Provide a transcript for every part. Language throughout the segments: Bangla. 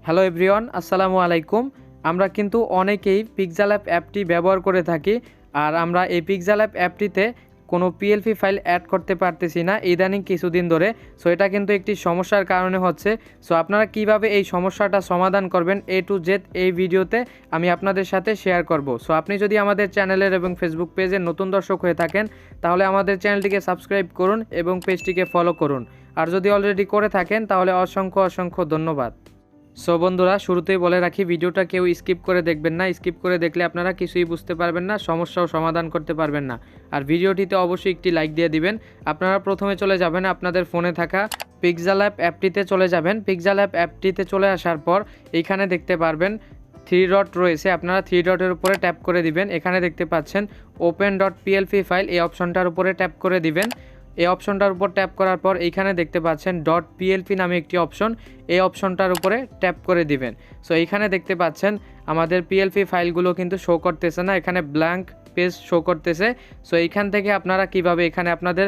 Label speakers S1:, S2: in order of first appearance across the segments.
S1: হ্যালো এভরিওয়ান, আসসালামু আলাইকুম। আমরা কিন্তু অনেকেই পিক্সেলল্যাব অ্যাপটি ব্যবহার করে থাকি, আর আমরা এই পিক্সেলল্যাব অ্যাপটিতে কোনো পিএলপি ফাইল অ্যাড করতে পারতেছি না ইদানিং কিছুদিন ধরে। সো এটা কিন্তু একটি সমস্যার কারণে হচ্ছে। সো আপনারা কিভাবে এই সমস্যাটা সমাধান করবেন A to Z এই ভিডিওতে আমি আপনাদের সাথে শেয়ার করব। সো আপনি যদি আমাদের চ্যানেলের এবং ফেসবুক পেজের নতুন দর্শক হয়ে থাকেন তাহলে আমাদের চ্যানেলটিকে সাবস্ক্রাইব করুন এবং পেজটিকে ফলো করুন, আর যদি অলরেডি করে থাকেন তাহলে অসংখ্য ধন্যবাদ। সো বন্ধুরা, শুরুতেই বলে রাখি, ভিডিওটা কেউ স্কিপ করে দেখবেন না। স্কিপ করে দেখলে আপনারা কিছুই বুঝতে পারবেন না, সমস্যাও সমাধান করতে পারবেন না। আর ভিডিওটিতে অবশ্যই একটি লাইক দিয়ে দিবেন। আপনারা প্রথমে চলে যাবেন আপনাদের ফোনে থাকা পিক্সেলল্যাব অ্যাপটিতে চলে যাবেন। পিক্সেলল্যাব অ্যাপটিতে চলে আসার পর এইখানে দেখতে পারবেন 3 ডট রয়েছে, আপনারা 3 ডটের উপরে ট্যাপ করে দিবেন। এখানে দেখতে পাচ্ছেন open.plp ফাইল, এই অপশনটার উপরে ট্যাপ করে দিবেন। এই অপশনটার উপর ট্যাপ করার পর এইখানে দেখতে পাচ্ছেন .plp নামে একটি অপশন, এই অপশনটার উপরে ট্যাপ করে দিবেন। সো এইখানে দেখতে পাচ্ছেন আমাদের পিএলপি ফাইলগুলো কিন্তু শো করতেছে না, এখানে ব্ল্যাঙ্ক পেজ শো করতেছে। সো এইখান থেকে আপনারা কিভাবে এখানে আপনাদের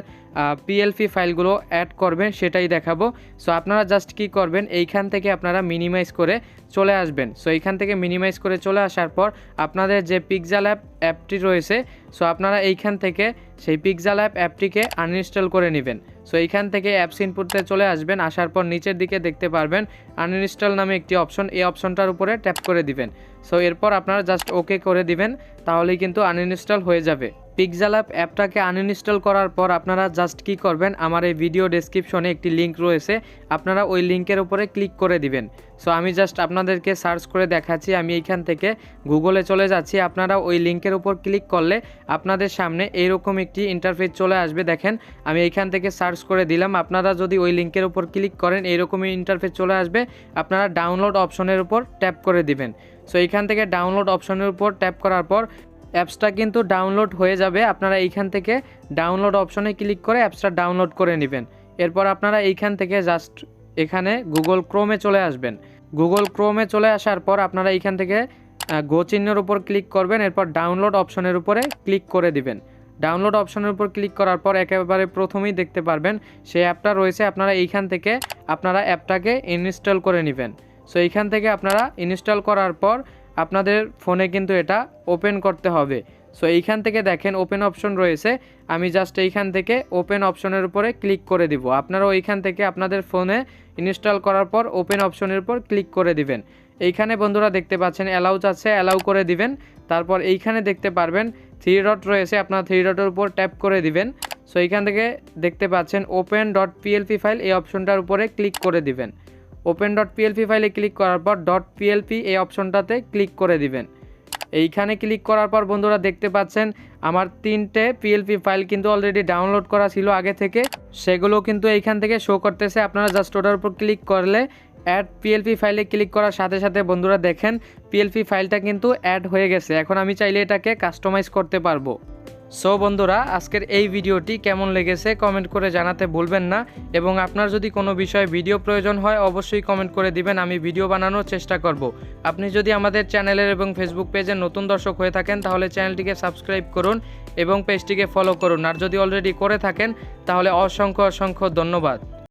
S1: পিএলপি ফাইলগুলো অ্যাড করবেন সেটাই দেখাবো। সো আপনারা জাস্ট কি করবেন, এইখান থেকে আপনারা মিনিমাইজ করে চলে আসবেন। সো এইখান থেকে মিনিমাইজ করে চলে আসার পর আপনাদের যে পিক্সেলল্যাব অ্যাপটি রয়েছে, সো আপনারা এইখান থেকে সেই পিক্সেলল্যাব অ্যাপটিকে আনইনস্টল করে নেবেন। সো এইখান থেকে অ্যাপস ইনপুটে চলে আসবেন, আসার পর নিচের দিকে দেখতে পারবেন আনইনস্টল নামে একটি অপশন, এই অপশনটার উপরে ট্যাপ করে দিবেন। সো এরপর আপনারা জাস্ট ওকে করে দিবেন, তাহলেই কিন্তু আনইনস্টল হয়ে যাবে। পিক্সেলল্যাব অ্যাপটাকে আনইনস্টল করার পর আপনারা জাস্ট কি করবেন, আমার এই ভিডিও ডেসক্রিপশনে একটি লিঙ্ক রয়েছে, আপনারা ওই লিঙ্কের উপরে ক্লিক করে দিবেন। সো আমি জাস্ট আপনাদেরকে সার্চ করে দেখাচ্ছি, আমি এইখান থেকে গুগলে চলে যাচ্ছি। আপনারা ওই লিঙ্কের উপর ক্লিক করলে আপনাদের সামনে এইরকম একটি ইন্টারফেস চলে আসবে। দেখেন আমি এইখান থেকে সার্চ করে দিলাম, আপনারা যদি ওই লিঙ্কের উপর ক্লিক করেন এইরকমই ইন্টারফেস চলে আসবে। আপনারা ডাউনলোড অপশনের উপর ট্যাপ করে দিবেন। সো এইখান থেকে ডাউনলোড অপশনের উপর ট্যাপ করার পর অ্যাপসটা কিন্তু ডাউনলোড হয়ে যাবে। আপনারা এইখান থেকে ডাউনলোড অপশনে ক্লিক করে অ্যাপসটা ডাউনলোড করে নেবেন। এরপর আপনারা এইখান থেকে জাস্ট এখানে গুগল ক্রোমে চলে আসবেন। গুগল ক্রোমে চলে আসার পর আপনারা এইখান থেকে গো চিহ্নের উপর ক্লিক করবেন, এরপর ডাউনলোড অপশনের উপরে ক্লিক করে দিবেন। ডাউনলোড অপশনের উপর ক্লিক করার পর একেবারে প্রথমেই দেখতে পারবেন সেই অ্যাপটা রয়েছে, আপনারা এইখান থেকে আপনারা অ্যাপটাকে ইনস্টল করে নেবেন। সো এইখান থেকে আপনারা ইনস্টল করার পর আপনাদের ফোনে কিন্তু এটা ওপেন করতে হবে। সো এইখান থেকে দেখেন ওপেন অপশন রয়েছে, আমি জাস্ট এইখান থেকে ওপেন অপশনের উপরে ক্লিক করে দিব। আপনারাও এইখান থেকে আপনাদের ফোনে ইনস্টল করার পর ওপেন অপশনের উপর ক্লিক করে দিবেন। এইখানে বন্ধুরা দেখতে পাচ্ছেন অ্যালাউ আছে, অ্যালাউ করে দিবেন। তারপর এইখানে দেখতে পারবেন 3 ডট রয়েছে, আপনারা 3 ডটের উপর ট্যাপ করে দিবেন। সো এইখান থেকে দেখতে পাচ্ছেন open.plp ফাইল, এই অপশনটার উপরে ক্লিক করে দিবেন। open.plp ফাইলে ক্লিক করার পর .plp এই অপশনটাতে ক্লিক করে দিবেন। এইখানে ক্লিক করার পর বন্ধুরা দেখতে পাচ্ছেন আমার 3টে পিএলপি ফাইল কিন্তু অলরেডি ডাউনলোড করা ছিল আগে থেকে, সেগুলো কিন্তু এইখান থেকে শো করতেছে। আপনারা জাস্ট ওটার উপর ক্লিক করলে অ্যাড পিএলপি ফাইলে ক্লিক করার সাথে সাথে বন্ধুরা দেখেন পিএলপি ফাইলটা কিন্তু অ্যাড হয়ে গেছে। এখন আমি চাইলে এটাকে কাস্টমাইজ করতে পারবো। সো বন্ধুরা, আজকের এই ভিডিওটি কেমন লেগেছে কমেন্ট করে জানাতে ভুলবেন না, এবং আপনার যদি কোনো বিষয়ে ভিডিও প্রয়োজন হয় অবশ্যই কমেন্ট করে দিবেন, আমি ভিডিও বানানোর চেষ্টা করব। আপনি যদি আমাদের চ্যানেলের এবং ফেসবুক পেজের নতুন দর্শক হয়ে থাকেন তাহলে চ্যানেলটিকে সাবস্ক্রাইব করুন এবং পেজটিকে ফলো করুন, আর যদি অলরেডি করে থাকেন তাহলে অসংখ্য ধন্যবাদ।